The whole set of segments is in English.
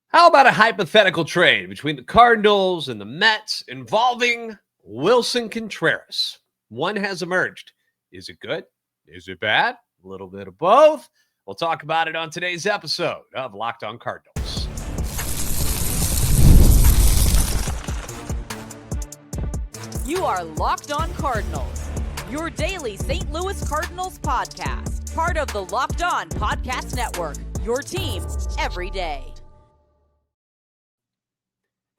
How about a hypothetical trade between the Cardinals and the Mets involving Willson Contreras? One has emerged. Is it good? Is it bad? A little bit of both. We'll talk about it on today's episode of Locked On Cardinals. You are Locked On Cardinals, your daily St. Louis Cardinals podcast. Part of the Locked On Podcast Network, your team every day.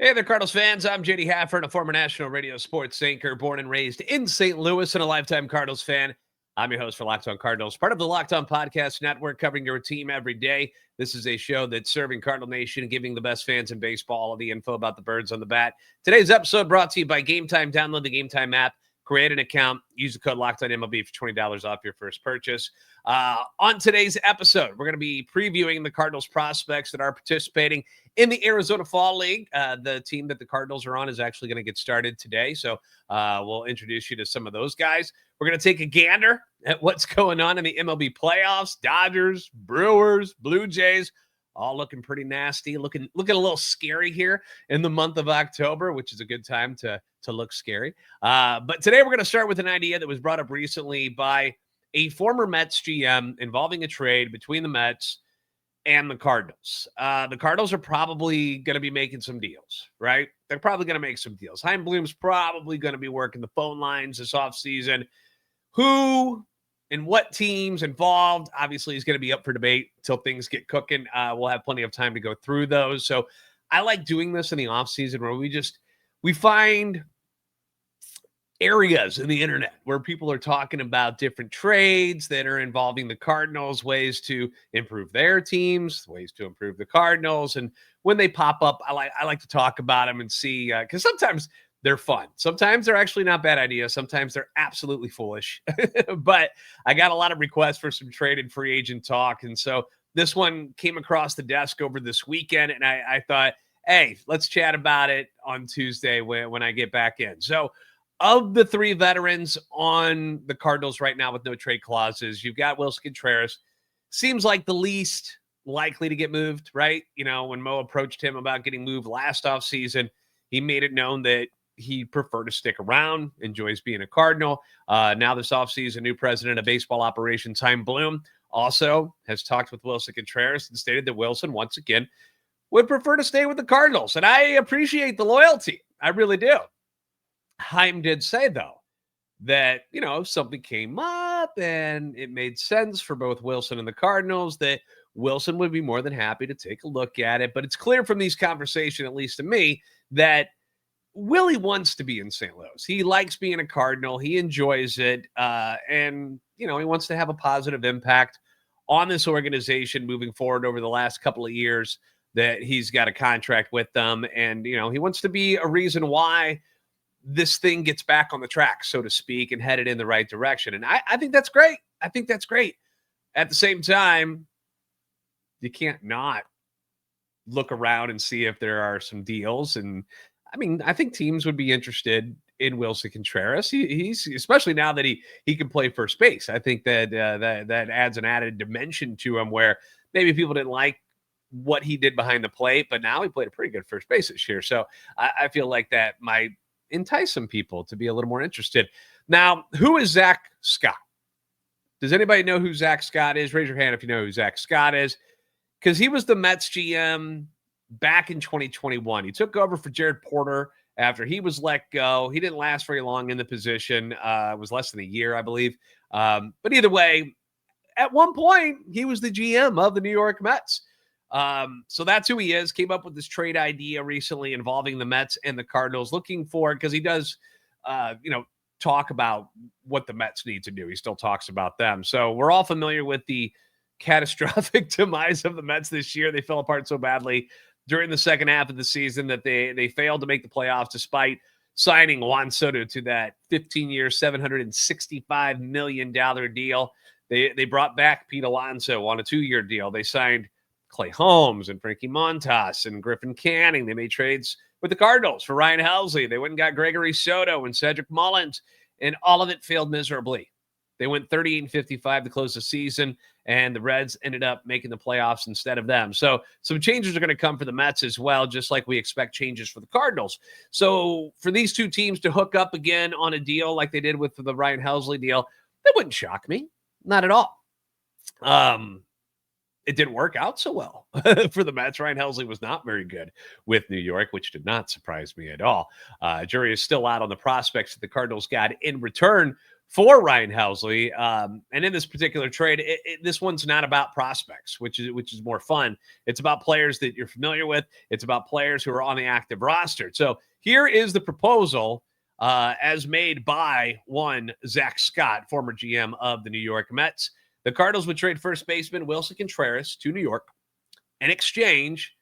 Hey there, Cardinals fans. I'm JD Hafron, a former national radio sports anchor, born and raised in St. Louis and a lifetime Cardinals fan. I'm your host for Locked On Cardinals, part of the Locked On Podcast Network, covering your team every day. This is a show that's serving Cardinal Nation and giving the best fans in baseball all of the info about the birds on the bat. Today's episode brought to you by Game Time. Download the Game Time app, create an account, use the code LOCKEDONMLB for $20 off your first purchase. On today's episode, we're going to be previewing the Cardinals prospects that are participating in the Arizona Fall League. The team that the Cardinals are on is actually going to get started today, so we'll introduce you to some of those guys. We're going to take a gander at what's going on in the MLB playoffs. Dodgers, Brewers, Blue Jays, all looking pretty nasty, looking a little scary here in the month of October, which is a good time to look scary. But today we're going to start with an idea that was brought up recently by a former Mets GM involving a trade between the Mets and the Cardinals. The Cardinals are probably going to be making some deals, right? They're probably going to make some deals. Chaim Bloom's probably going to be working the phone lines this offseason. Who and what teams involved, obviously, is going to be up for debate until things get cooking. We'll have plenty of time to go through those. So I like doing this in the offseason where we find areas in the internet where people are talking about different trades that are involving the Cardinals, ways to improve their teams, ways to improve the Cardinals. And when they pop up, I like to talk about them and see, because sometimes they're fun. Sometimes they're actually not bad ideas. Sometimes they're absolutely foolish. But I got a lot of requests for some trade and free agent talk. And so this one came across the desk over this weekend, and I thought, hey, let's chat about it on Tuesday when I get back in. So of the three veterans on the Cardinals right now with no trade clauses, you've got Willson Contreras. Seems like the least likely to get moved, right? You know, when Mo approached him about getting moved last offseason, he made it known that he preferred to stick around, enjoys being a Cardinal. Now this offseason, new president of baseball operations, Chaim Bloom, also has talked with Willson Contreras and stated that Willson, once again, would prefer to stay with the Cardinals. And I appreciate the loyalty. I really do. Chaim did say, though, that, you know, if something came up and it made sense for both Willson and the Cardinals, that Willson would be more than happy to take a look at it. But it's clear from these conversations, at least to me, that Willie wants to be in St. Louis. He likes being a Cardinal. He enjoys it. And, you know, he wants to have a positive impact on this organization moving forward over the last couple of years that he's got a contract with them. And, you know, he wants to be a reason why this thing gets back on the track, so to speak, and headed in the right direction. And I think that's great. I think that's great. At the same time, you can't not look around and see if there are some deals. And I mean, I think teams would be interested in Willson Contreras. He's especially now that he can play first base. I think that that adds an added dimension to him where maybe people didn't like what he did behind the plate, but now he played a pretty good first base this year. So I feel like that might entice some people to be a little more interested. Now, who is Zach Scott? Does anybody know who Zach Scott is? Raise your hand if you know who Zach Scott is, because he was the Mets GM back in 2021. He took over for Jared Porter after he was let go. He didn't last very long in the position. It was less than a year, I believe. But either way, at one point, he was the GM of the New York Mets. So that's who he is. Came up with this trade idea recently involving the Mets and the Cardinals, looking for, because he does, talk about what the Mets need to do. He still talks about them. So we're all familiar with the catastrophic demise of the Mets this year. They fell apart so badly during the second half of the season that they failed to make the playoffs despite signing Juan Soto to that 15-year, $765 million deal. They brought back Pete Alonso on a 2-year deal. They signed Clay Holmes and Frankie Montas and Griffin Canning. They made trades with the Cardinals for Ryan Helsley. They went and got Gregory Soto and Cedric Mullins, and all of it failed miserably. They went 38-55 to close the season, and the Reds ended up making the playoffs instead of them. So some changes are going to come for the Mets as well, just like we expect changes for the Cardinals. So for these two teams to hook up again on a deal like they did with the Ryan Helsley deal, that wouldn't shock me. Not at all. It didn't work out so well for the Mets. Ryan Helsley was not very good with New York, which did not surprise me at all. Jury is still out on the prospects that the Cardinals got in return for Ryan Helsley. And in this particular trade, this one's not about prospects, which is more fun. It's about players that you're familiar with. It's about players who are on the active roster. So here is the proposal as made by one Zach Scott, former GM of the New York Mets. The Cardinals would trade first baseman Willson Contreras to New York in exchange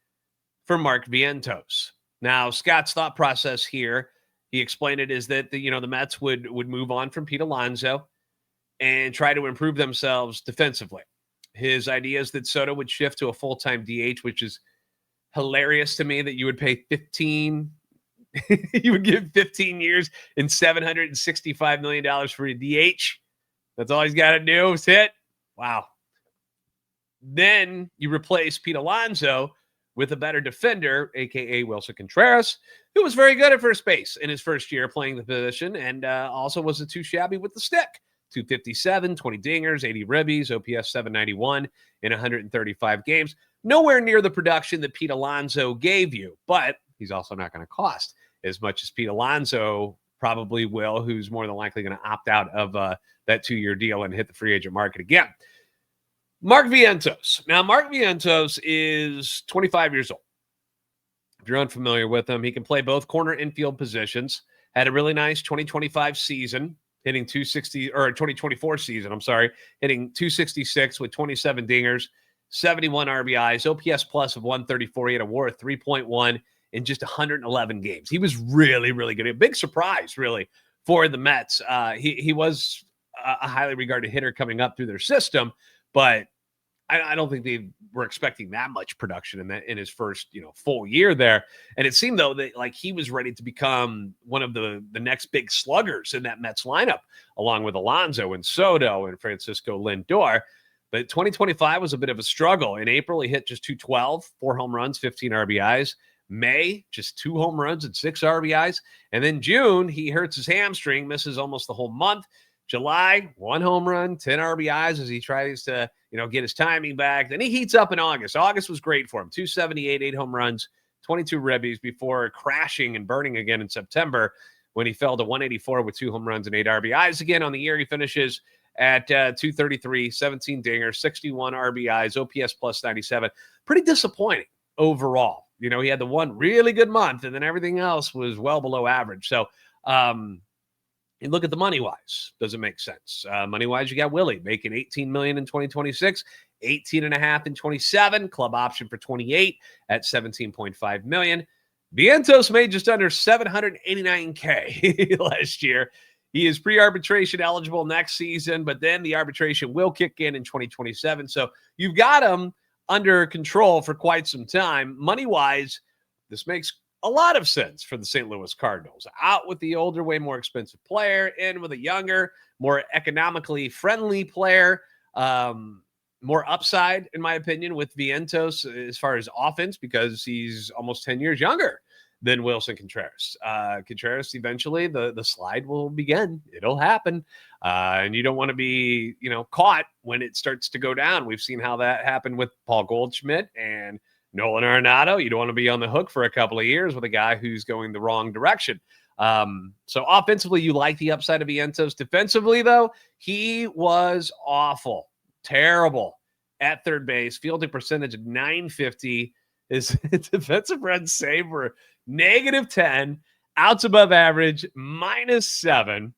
for Vientos. Now, Scott's thought process here, he explained it, is that the Mets would move on from Pete Alonso and try to improve themselves defensively. His idea is that Soto would shift to a full-time DH, which is hilarious to me that you would pay 15. You would give 15 years and $765 million for a DH. That's all he's got to do is hit. Wow. Then you replace Pete Alonso with a better defender, a.k.a. Willson Contreras, who was very good at first base in his first year playing the position and also wasn't too shabby with the stick. 257, 20 dingers, 80 ribbies, OPS 791 in 135 games. Nowhere near the production that Pete Alonso gave you, but he's also not going to cost as much as Pete Alonso probably will, who's more than likely going to opt out of that 2-year deal and hit the free agent market again. Vientos. Now, Vientos is 25 years old. If you're unfamiliar with him, he can play both corner and field positions. Had a really nice 2025 season, hitting 260, or 2024 season, I'm sorry, hitting 266 with 27 dingers, 71 RBIs, OPS plus of 134. He had a WAR of 3.1 in just 111 games. He was really, really good. A big surprise, really, for the Mets. He was a highly regarded hitter coming up through their system, but I don't think they were expecting that much production in his first full year there. And it seemed, though, that he was ready to become one of the next big sluggers in that Mets lineup, along with Alonso and Soto and Francisco Lindor. But 2025 was a bit of a struggle. In April, he hit just 212, 4 home runs, 15 RBIs. May, just 2 home runs and 6 RBIs. And then June, he hurts his hamstring, misses almost the whole month. July, 1 home run, 10 RBIs as he tries to, get his timing back. Then he heats up in August. August was great for him. 278, 8 home runs, 22 ribbies before crashing and burning again in September when he fell to 184 with 2 home runs and 8 RBIs. Again, on the year, he finishes at 233, 17 dingers, 61 RBIs, OPS plus 97. Pretty disappointing overall. He had the one really good month, and then everything else was well below average. So, and look at the money-wise. Does it make sense? Money-wise, you got Willie making $18 million in 2026, $18.5 in 27, club option for 28 at $17.5 million. Vientos made just under $789K last year. He is pre-arbitration eligible next season, but then the arbitration will kick in 2027. So you've got him under control for quite some time. Money-wise, this makes a lot of sense for the St. Louis Cardinals. Out with the older, way more expensive player, in with a younger, more economically friendly player. More upside, in my opinion, with Vientos as far as offense, because he's almost 10 years younger than Willson Contreras. Contreras, eventually, the slide will begin. It'll happen. And you don't want to be, caught when it starts to go down. We've seen how that happened with Paul Goldschmidt and Nolan Arenado. You don't want to be on the hook for a couple of years with a guy who's going the wrong direction. So offensively, you like the upside of Vientos. Defensively, though, he was awful, terrible at third base. Fielding percentage of .950. His defensive run save were -10, outs above average -7.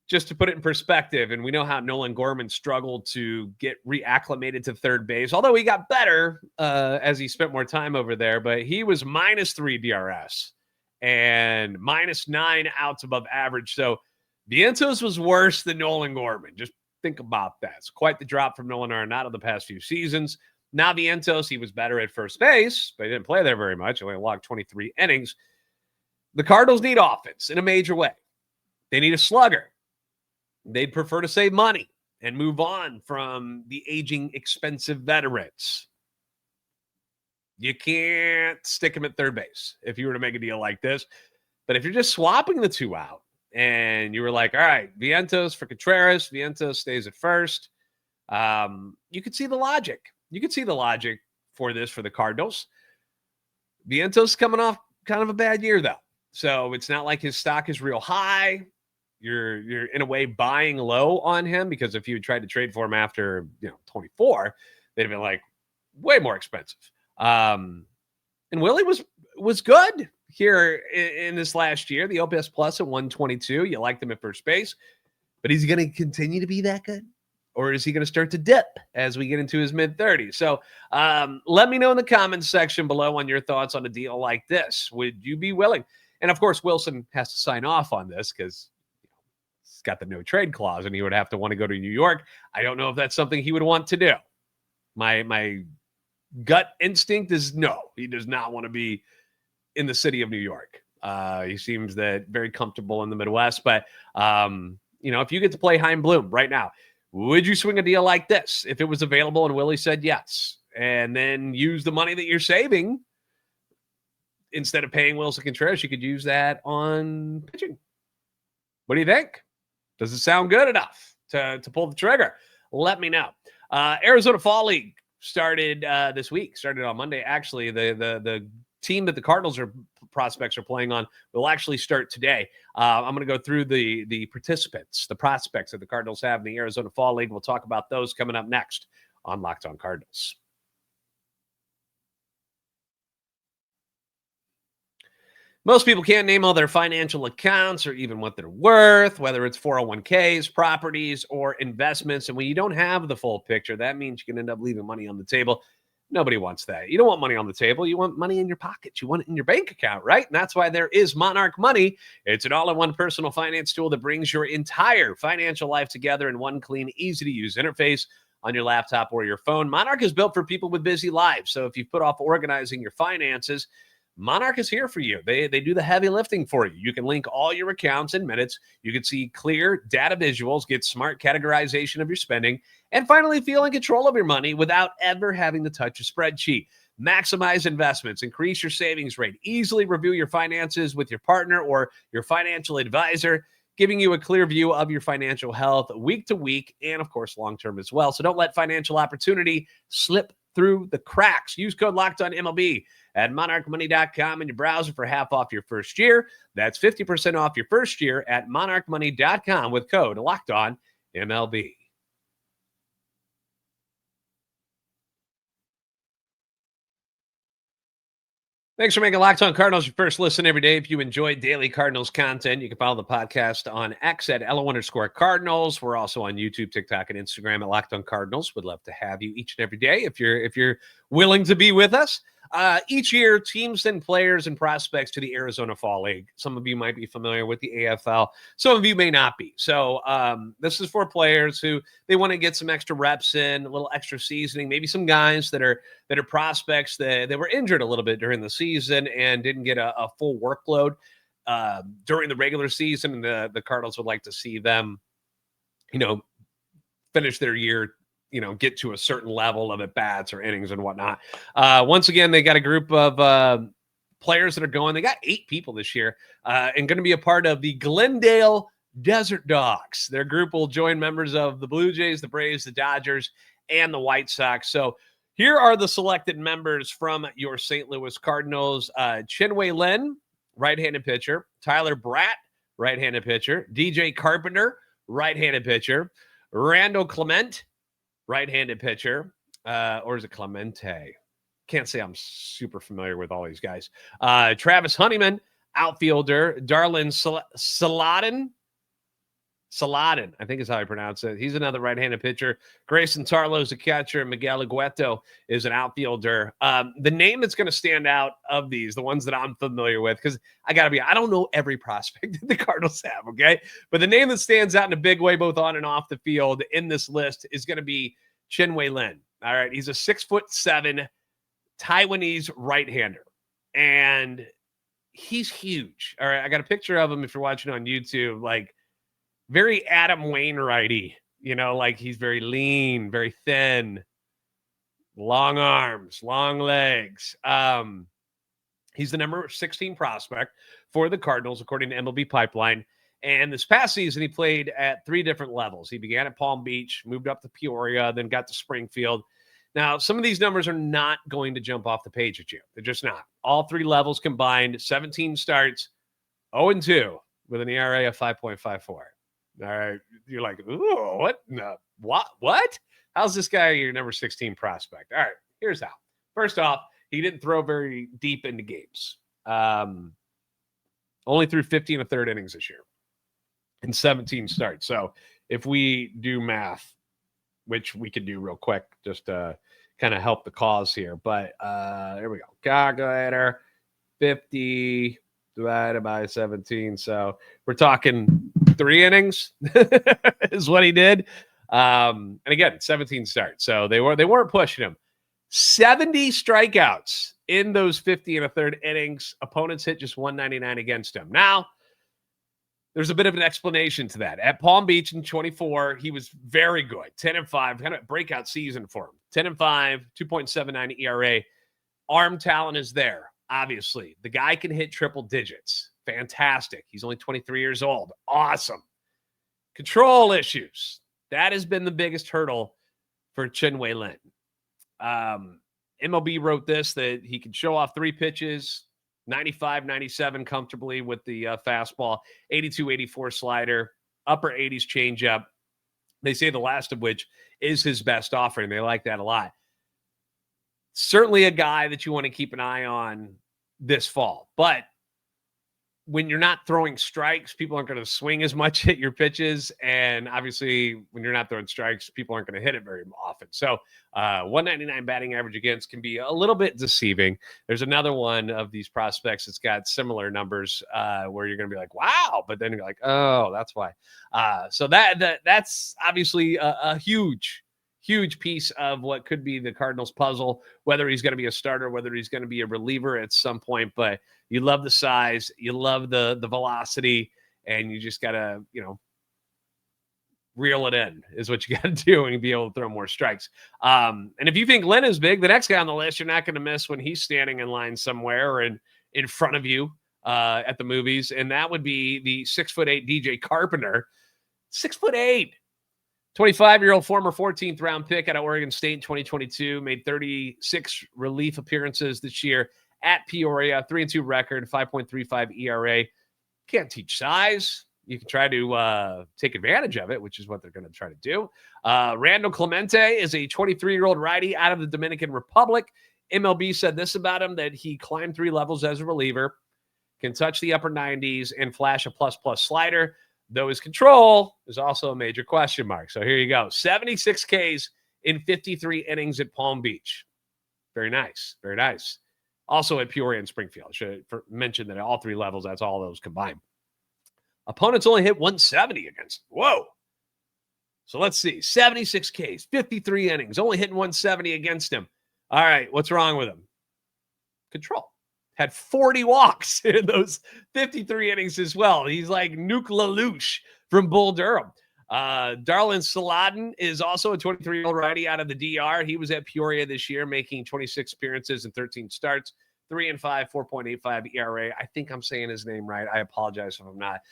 Just to put it in perspective, and we know how Nolan Gorman struggled to get reacclimated to third base, although he got better as he spent more time over there, but he was -3 DRS and -9 outs above average. So Vientos was worse than Nolan Gorman. Just think about that. It's quite the drop from Nolan Arenado the past few seasons. Now Vientos, he was better at first base, but he didn't play there very much. He only logged 23 innings. The Cardinals need offense in a major way. They need a slugger. they'd prefer to save money and move on from the aging, expensive veterans. You can't stick him at third base if you were to make a deal like this. But if you're just swapping the two out and you were like, all right, Vientos for Contreras, Vientos stays at first, you could see the logic. You could see the logic for this for the Cardinals. Vientos coming off kind of a bad year, though. So it's not like his stock is real high. You're in a way buying low on him, because if you tried to trade for him after 24, they'd have been like way more expensive. And Willie was good here in this last year. The OPS plus at 122. You liked him at first base, but is he going to continue to be that good? Or is he going to start to dip as we get into his mid-30s? So let me know in the comments section below on your thoughts on a deal like this. Would you be willing? And, of course, Willson has to sign off on this because he's got the no-trade clause, and he would have to want to go to New York. I don't know if that's something he would want to do. My gut instinct is no. He does not want to be in the city of New York. He seems that very comfortable in the Midwest. But, if you get to play Chaim Bloom right now, would you swing a deal like this if it was available and Willie said yes? And then use the money that you're saving instead of paying Willson Contreras, you could use that on pitching. What do you think? Does it sound good enough to pull the trigger? Let me know. Arizona Fall League started this week. Started on Monday. Actually, the team that the Cardinals prospects are playing on will actually start today. I'm going to go through the participants, the prospects that the Cardinals have in the Arizona Fall League. We'll talk about those coming up next on Locked On Cardinals. Most people can't name all their financial accounts or even what they're worth, whether it's 401ks, properties, or investments. And when you don't have the full picture, that means you can end up leaving money on the table. Nobody wants that. You don't want money on the table. You want money in your pocket. You want it in your bank account, right? And that's why there is Monarch Money. It's an all-in-one personal finance tool that brings your entire financial life together in one clean, easy-to-use interface on your laptop or your phone. Monarch is built for people with busy lives. So if you've put off organizing your finances, Monarch is here for you. They do the heavy lifting for you. You can link all your accounts in minutes. You can see clear data visuals, get smart categorization of your spending, and finally feel in control of your money without ever having to touch a spreadsheet. Maximize investments, increase your savings rate, easily review your finances with your partner or your financial advisor, giving you a clear view of your financial health week to week and, of course, long-term as well. So don't let financial opportunity slip through the cracks. Use code LOCKEDONMLB at monarchmoney.com in your browser for half off your first year. That's 50% off your first year at monarchmoney.com with code LOCKEDONMLB. Thanks for making Locked On Cardinals your first listen every day. If you enjoy daily Cardinals content, you can follow the podcast on X at @LO_Cardinals. We're also on YouTube, TikTok, and Instagram at Locked On Cardinals. Would love to have you each and every day if you're willing to be with us. Each year, teams send players and prospects to the Arizona Fall League. Some of you might be familiar with the AFL. Some of you may not be. So this is for players who they want to get some extra reps in, a little extra seasoning, maybe some guys that are prospects that were injured a little bit during the season and didn't get a full workload during the regular season. And the Cardinals would like to see them, finish their year, get to a certain level of at-bats or innings and whatnot. Once again, they got a group of players that are going. They got 8 people this year and going to be a part of the Glendale Desert Dogs. Their group will join members of the Blue Jays, the Braves, the Dodgers, and the White Sox. So here are the selected members from your St. Louis Cardinals. Chen Wei Lin, right-handed pitcher. Tyler Bratt, right-handed pitcher. DJ Carpenter, right-handed pitcher. Randall Clement, right-handed pitcher. Or is it Clemente? Can't say I'm super familiar with all these guys. Travis Honeyman, outfielder. Darlin Saladin, I think is how I pronounce it. He's another right-handed pitcher. Grayson Tarlow's a catcher. Miguel Agueto is an outfielder. The name that's going to stand out of these, the ones that I'm familiar with, because I don't know every prospect that the Cardinals have, okay? But the name that stands out in a big way, both on and off the field in this list, is going to be Chen Wei Lin. All right, he's a 6'7" Taiwanese right-hander. And he's huge. All right, I got a picture of him if you're watching on YouTube. Like, very Adam Wainwrighty, like he's very lean, very thin, long arms, long legs. He's the number 16 prospect for the Cardinals, according to MLB Pipeline. And this past season, he played at 3 different levels. He began at Palm Beach, moved up to Peoria, then got to Springfield. Now, some of these numbers are not going to jump off the page at you. They're just not. All 3 levels combined, 17 starts, 0-2 with an ERA of 5.54. All right. You're like, ooh, what? No, what? How's this guy your number 16 prospect? All right. Here's how. First off, he didn't throw very deep into games. Only threw 50 1/3 innings this year in 17 starts. So if we do math, which we could do real quick, just to kind of help the cause here. But there we go. Calculator, 50 divided by 17. So we're talking 3 innings is what he did. And again, 17 starts. So they weren't pushing him. 70 strikeouts in those 50 1/3 innings. Opponents hit just 199 against him. Now, there's a bit of an explanation to that. At Palm Beach in 24, he was very good. 10-5, kind of breakout season for him. 10-5, 2.79 ERA. Arm talent is there, obviously. The guy can hit triple digits. Fantastic. He's only 23 years old. Awesome. Control issues. That has been the biggest hurdle for Chen Wei Lin. MLB wrote this, that he can show off 3 pitches, 95, 97 comfortably with the fastball, 82, 84 slider, upper 80s changeup. They say the last of which is his best offering. They like that a lot. Certainly a guy that you want to keep an eye on this fall. But when you're not throwing strikes, people aren't going to swing as much at your pitches. And obviously, when you're not throwing strikes, people aren't going to hit it very often. So 199 batting average against can be a little bit deceiving. There's another one of these prospects that's got similar numbers where you're going to be like, wow. But then you're like, oh, that's why. So that's obviously a huge piece of what could be the Cardinals puzzle, whether he's going to be a starter, whether he's going to be a reliever at some point. But you love the size, you love the velocity, and you just got to, reel it in is what you got to do and be able to throw more strikes. And if you think Lin is big, the next guy on the list, you're not going to miss when he's standing in line somewhere or in front of you at the movies. And that would be the 6'8" DJ Carpenter. 6'8". 25-year-old former 14th round pick out of Oregon State in 2022, made 36 relief appearances this year at Peoria, 3-2 record, 5.35 ERA. Can't teach size. You can try to take advantage of it, which is what they're going to try to do. Randall Clemente is a 23-year-old righty out of the Dominican Republic. MLB said this about him, that he climbed 3 levels as a reliever, can touch the upper 90s, and flash a plus slider. Though his control is also a major question mark. So here you go. 76 Ks in 53 innings at Palm Beach. Very nice. Very nice. Also at Peoria and Springfield. I should mention that at all 3 levels, that's all those combined. Opponents only hit 170 against him. Whoa. So let's see. 76 Ks, 53 innings, only hitting 170 against him. All right. What's wrong with him? Control. Had 40 walks in those 53 innings as well. He's like Nuke LaLoosh from Bull Durham. Darlin Saladin is also a 23-year-old righty out of the DR. He was at Peoria this year, making 26 appearances and 13 starts, 3-5, 4.85 ERA. I think I'm saying his name right. I apologize if I'm not.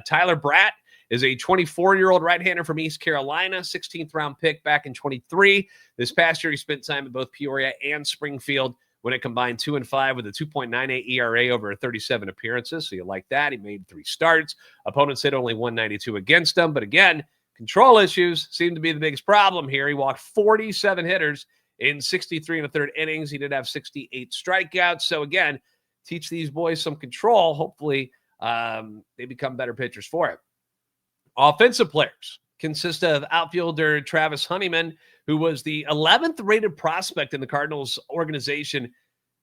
Tyler Bratt is a 24-year-old right-hander from East Carolina, 16th round pick back in 23. This past year, he spent time at both Peoria and Springfield, when it combined 2-5 with a 2.98 ERA over 37 appearances. So you like that. He made 3 starts. Opponents hit only 192 against him. But again, control issues seem to be the biggest problem here. He walked 47 hitters in 63 1/3 innings. He did have 68 strikeouts. So again, teach these boys some control. Hopefully they become better pitchers for it. Offensive players consist of outfielder Travis Honeyman, who was the 11th rated prospect in the Cardinals organization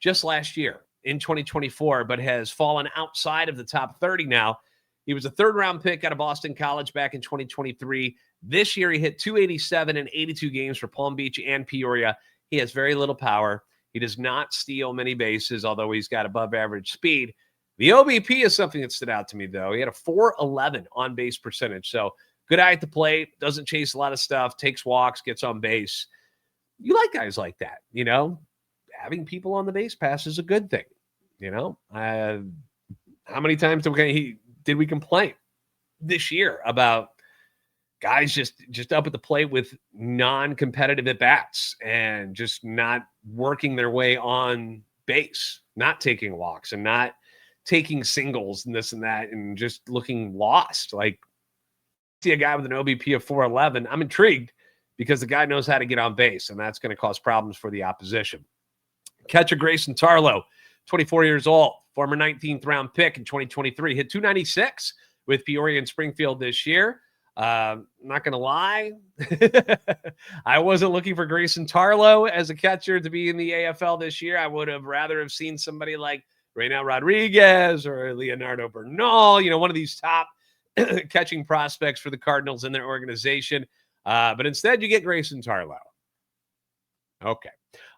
just last year in 2024, but has fallen outside of the top 30 now. He was a 3rd round pick out of Boston College back in 2023. This year, he hit 287 in 82 games for Palm Beach and Peoria. He has very little power. He does not steal many bases, although he's got above average speed. The OBP is something that stood out to me, though. He had a 411 on base percentage. So good eye at the plate, doesn't chase a lot of stuff, takes walks, gets on base. You like guys like that, having people on the base pass is a good thing. How many times did we complain this year about guys just up at the plate with non-competitive at-bats and just not working their way on base, not taking walks and not taking singles and this and that and just looking lost. Like, see a guy with an OBP of 411, I'm intrigued because the guy knows how to get on base, and that's going to cause problems for the opposition. Catcher Grayson Tarlow, 24 years old, former 19th round pick in 2023, hit 296 with Peoria and Springfield this year. Not going to lie, I wasn't looking for Grayson Tarlow as a catcher to be in the AFL this year. I would have rather have seen somebody like Reynel Rodriguez or Leonardo Bernal, one of these top catching prospects for the Cardinals in their organization. But instead, you get Grayson Tarlow. Okay.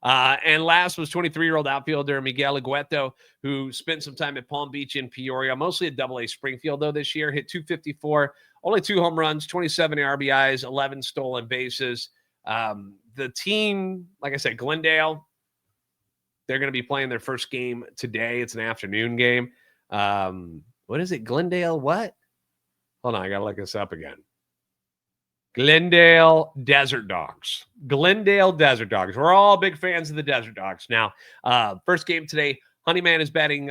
And last was 23-year-old outfielder Miguel Agueto, who spent some time at Palm Beach in Peoria, mostly at AA Springfield, though, this year. Hit 254, only 2 home runs, 27 RBIs, 11 stolen bases. The team, like I said, Glendale, they're going to be playing their first game today. It's an afternoon game. What is it? Glendale what? Hold on, I got to look this up again. Glendale Desert Dogs. Glendale Desert Dogs. We're all big fans of the Desert Dogs. Now, first game today, Honeyman is batting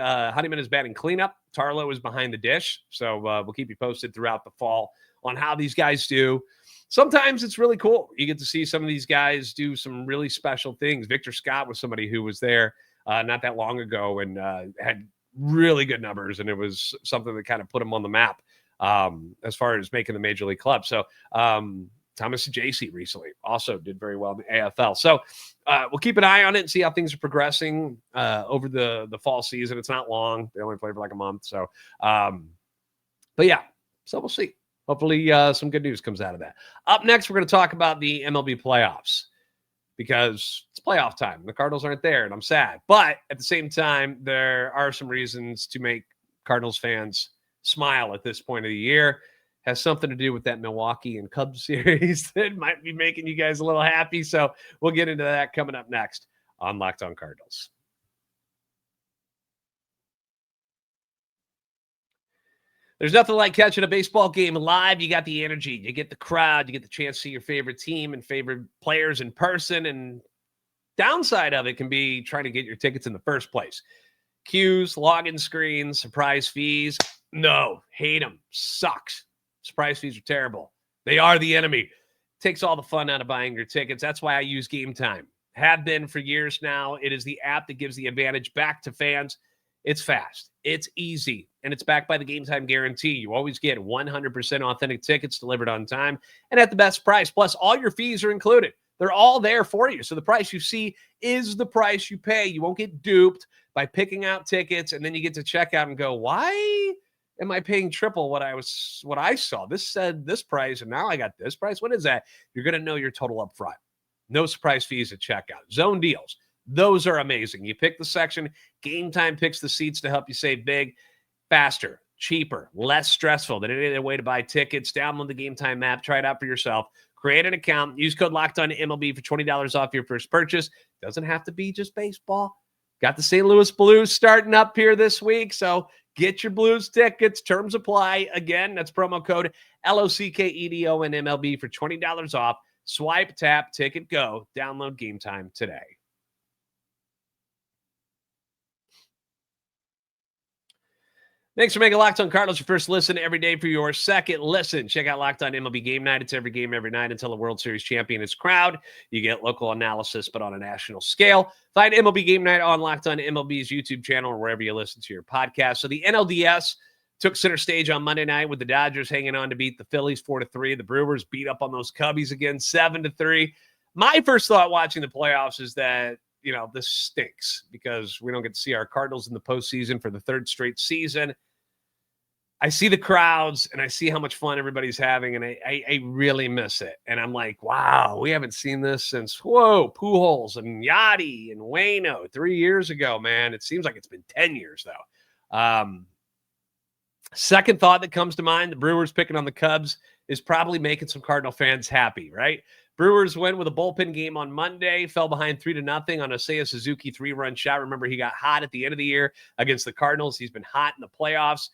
cleanup. Tarlow is behind the dish. So we'll keep you posted throughout the fall on how these guys do. Sometimes it's really cool. You get to see some of these guys do some really special things. Victor Scott was somebody who was there not that long ago and had really good numbers, and it was something that kind of put him on the map as far as making the major league club. So Thomas Jacey recently also did very well in the AFL. So we'll keep an eye on it and see how things are progressing over the fall season. It's not long. They only play for like a month. So, but yeah, so we'll see. Hopefully some good news comes out of that. Up next, we're going to talk about the MLB playoffs because it's playoff time. The Cardinals aren't there, and I'm sad. But at the same time, there are some reasons to make Cardinals fans smile at this point of the year. Has something to do with that Milwaukee and Cubs series that might be making you guys a little happy. So we'll get into that coming up next on Locked On Cardinals. There's nothing like catching a baseball game live. You got the energy, you get the crowd, you get the chance to see your favorite team and favorite players in person. And downside of it can be trying to get your tickets in the first place. Queues, login screens, surprise fees. No, hate them. Sucks. Surprise fees are terrible. They are the enemy. Takes all the fun out of buying your tickets. That's why I use Game Time. Have been for years now. It is the app that gives the advantage back to fans. It's fast. It's easy. And it's backed by the Game Time guarantee. You always get 100% authentic tickets delivered on time and at the best price. Plus, all your fees are included. They're all there for you. So the price you see is the price you pay. You won't get duped by picking out tickets, and then you get to checkout and go, why am I paying triple what I saw? This said this price, and now I got this price. What is that? You're going to know your total up front. No surprise fees at checkout. Zone deals. Those are amazing. You pick the section. Game Time picks the seats to help you save big, faster, cheaper, less stressful than any other way to buy tickets. Download the Game Time app. Try it out for yourself. Create an account. Use code LOCKEDONMLB for $20 off your first purchase. Doesn't have to be just baseball. Got the St. Louis Blues starting up here this week, so get your Blues tickets. Terms apply. Again, that's promo code LOCKEDONMLB for $20 off. Swipe, tap, ticket, go. Download Game Time today. Thanks for making Locked On Cardinals your first listen every day for your second listen. Check out Locked On MLB Game Night. It's every game, every night until the World Series champion is crowned. You get local analysis, but on a national scale. Find MLB Game Night on Locked On MLB's YouTube channel or wherever you listen to your podcast. So the NLDS took center stage on Monday night with the Dodgers hanging on to beat the Phillies 4-3. The Brewers beat up on those Cubbies again 7-3. My first thought watching the playoffs is that, this stinks because we don't get to see our Cardinals in the postseason for the third straight season. I see the crowds and I see how much fun everybody's having, and I really miss it. And I'm like, wow, we haven't seen this since, Pujols and Yachty and Waino 3 years ago, man. It seems like it's been 10 years, though. Second thought that comes to mind, the Brewers picking on the Cubs is probably making some Cardinal fans happy, right? Brewers win with a bullpen game on Monday, fell behind 3-0 on a Seiya Suzuki 3-run shot. Remember, he got hot at the end of the year against the Cardinals. He's been hot in the playoffs.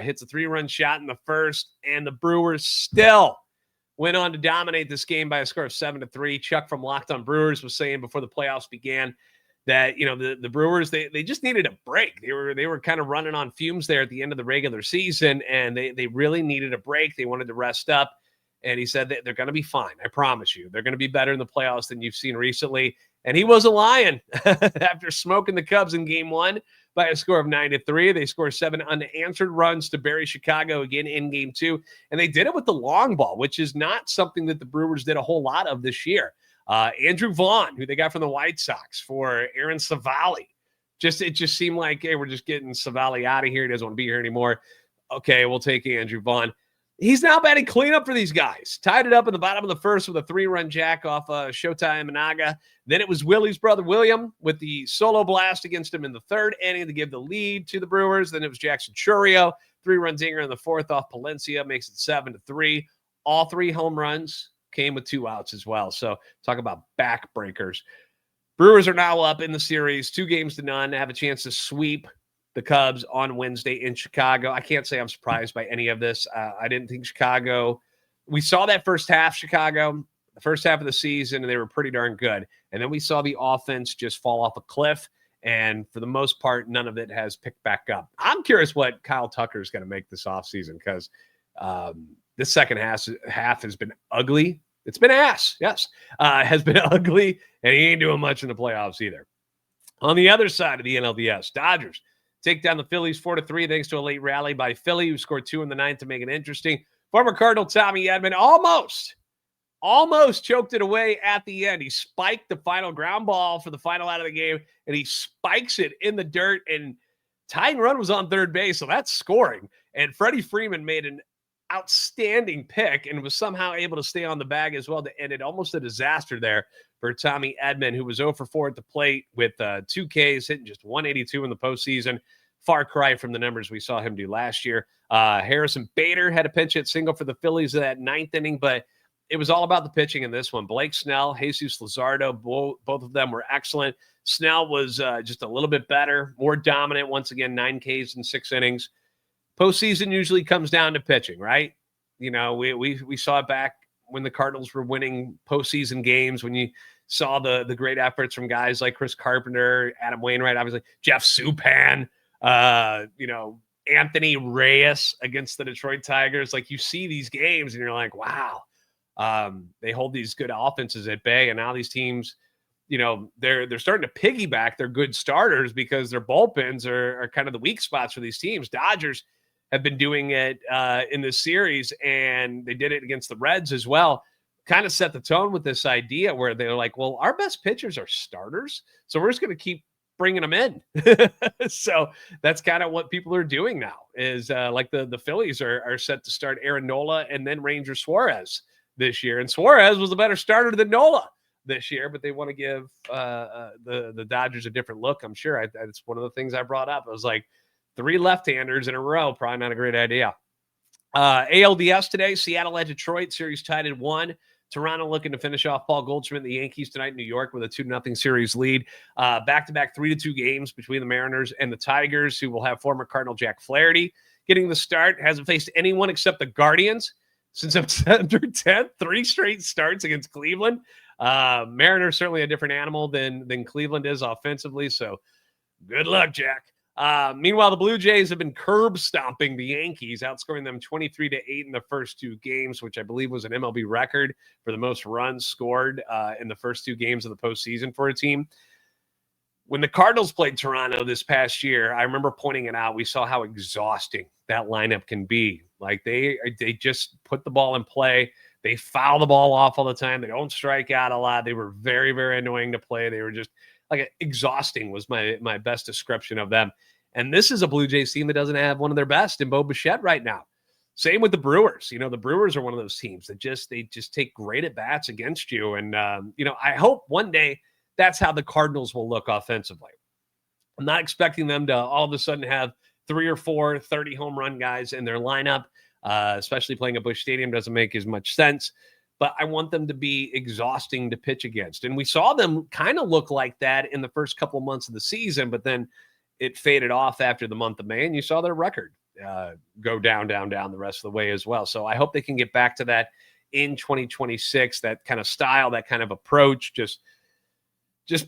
Hits a 3-run shot in the first, and the Brewers still went on to dominate this game by a score of 7-3. Chuck from Locked On Brewers was saying before the playoffs began that, you know, the Brewers, they just needed a break. They were kind of running on fumes there at the end of the regular season, and they really needed a break. They wanted to rest up. And he said that they're going to be fine. I promise you. They're going to be better in the playoffs than you've seen recently. And he wasn't lying. After smoking the Cubs in game one by a score of 9-3, they scored 7 unanswered runs to bury Chicago again in game two. And they did it with the long ball, which is not something that the Brewers did a whole lot of this year. Andrew Vaughn, who they got from the White Sox for Aaron Savali. It just seemed like, hey, we're just getting Savali out of here. He doesn't want to be here anymore. Okay, we'll take Andrew Vaughn. He's now batting cleanup for these guys. Tied it up in the bottom of the first with a 3-run jack off Shota Imanaga. Then it was Willie's brother, William, with the solo blast against him in the third inning to give the lead to the Brewers. Then it was Jackson Churio, 3-run dinger in the fourth off Palencia, makes it 7-3. All 3 home runs came with 2 outs as well. So talk about backbreakers. Brewers are now up in the series, 2-0, have a chance to sweep the Cubs on Wednesday in Chicago. I can't say I'm surprised by any of this. I didn't think Chicago, we saw that first half, Chicago, the first half of the season, and they were pretty darn good. And then we saw the offense just fall off a cliff. And for the most part, none of it has picked back up. I'm curious what Kyle Tucker is going to make this offseason, because this second half has been ugly. It's been ass, yes. Has been ugly, and he ain't doing much in the playoffs either. On the other side of the NLDS, Dodgers take down the Phillies 4-3 thanks to a late rally by Philly, who scored 2 in the ninth to make it interesting. Former Cardinal Tommy Edman almost choked it away at the end. He spiked the final ground ball for the final out of the game, and he spikes it in the dirt, and tying run was on third base, so that's scoring. And Freddie Freeman made an outstanding pick and was somehow able to stay on the bag as well to end it. Almost a disaster there for Tommy Edman, who was 0 for 4 at the plate with 2 Ks, hitting just 182 in the postseason. Far cry from the numbers we saw him do last year. Harrison Bader had a pinch hit single for the Phillies in that ninth inning, but it was all about the pitching in this one. Blake Snell, Jesus Luzardo, both of them were excellent. Snell was just a little bit better, more dominant. Once again, 9 Ks in 6 innings. Postseason usually comes down to pitching, right? You know, we saw it back when the Cardinals were winning postseason games, when you saw the great efforts from guys like Chris Carpenter, Adam Wainwright, obviously Jeff Supan, Anthony Reyes against the Detroit Tigers. Like, you see these games and you're like, wow, they hold these good offenses at bay. And now these teams, you know, they're starting to piggyback their good starters because their bullpens are kind of the weak spots for these teams. Dodgers have been doing it in this series, and they did it against the Reds as well. Kind of set the tone with this idea where they're like, well, our best pitchers are starters, so we're just going to keep bringing them in. So that's kind of what people are doing now, is like the Phillies are set to start Aaron Nola and then Ranger Suarez this year. And Suarez was a better starter than Nola this year, but they want to give the Dodgers a different look. I'm sure it's one of the things I brought up. I was like, 3 left-handers in a row, probably not a great idea. ALDS today, Seattle at Detroit, series tied at 1. Toronto looking to finish off Paul Goldschmidt and the Yankees tonight in New York with a 2-0 series lead. Back-to-back 3-2 games between the Mariners and the Tigers, who will have former Cardinal Jack Flaherty getting the start. Hasn't faced anyone except the Guardians since September 10th. 3 straight starts against Cleveland. Mariners certainly a different animal than Cleveland is offensively, so good luck, Jack. Meanwhile, the Blue Jays have been curb stomping the Yankees, outscoring them 23-8 in the first 2 games, which I believe was an MLB record for the most runs scored in the first 2 games of the postseason for a team. When the Cardinals played Toronto this past year, I remember pointing it out. We saw how exhausting that lineup can be. Like, they just put the ball in play. They foul the ball off all the time. They don't strike out a lot. They were very, very annoying to play. They were just like exhausting was my best description of them. And this is a Blue Jays team that doesn't have one of their best in Bo Bichette right now. Same with the Brewers. You know, the Brewers are one of those teams that they just take great at bats against you. And, I hope one day that's how the Cardinals will look offensively. I'm not expecting them to all of a sudden have 3 or 4 30 home run guys in their lineup, especially playing at Busch Stadium doesn't make as much sense. But I want them to be exhausting to pitch against. And we saw them kind of look like that in the first couple of months of the season, but then it faded off after the month of May, and you saw their record go down the rest of the way as well. So I hope they can get back to that in 2026, that kind of style, that kind of approach. Just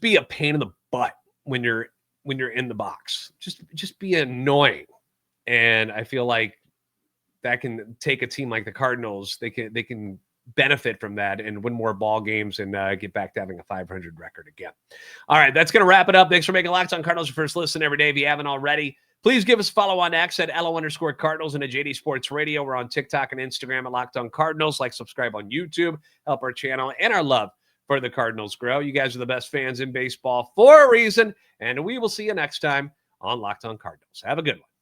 be a pain in the butt when you're in the box. Just be annoying. And I feel like that can take a team like the Cardinals. They can benefit from that and win more ball games and get back to having a 500 record again. All right, that's going to wrap it up. Thanks for making Locked On Cardinals your first listen every day. If you haven't already, please give us a follow on X at @LO_Cardinals and at JD Sports Radio. We're on TikTok and Instagram at Locked On Cardinals. Like, subscribe on YouTube, help our channel and our love for the Cardinals grow. You guys are the best fans in baseball for a reason, and we will see you next time on Locked On Cardinals. Have a good one.